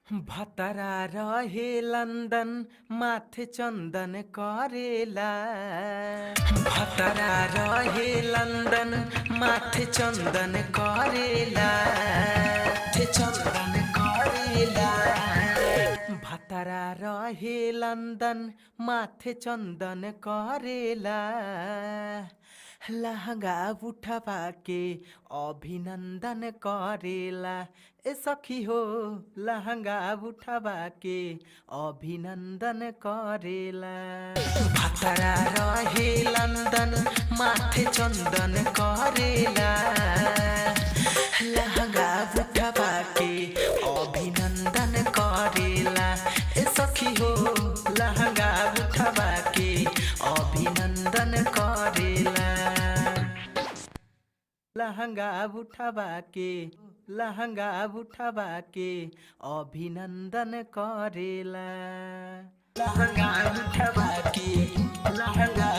भतरा रहे लंदन माथे चंदन करेला। भतरा रहे लंदन माथे चंदन करेला। माथे चंदन करेला। भतरा रहे लंदन माथे चंदन करेला। लहंगा उठवा के अभिनंदन करेला। ए सखी हो लहंगा उठवा के अभिनंदन करेला। भतरा रहे लंदन माथे चंदन करेला। लहंगा उठवा के अभिनंदन करेला। ए सखी हो लहंगा उठवा के अभिनंदन करेला। लहंगा उठवा के अभिनंदन करेला। लहंगा उठवा के लहंगा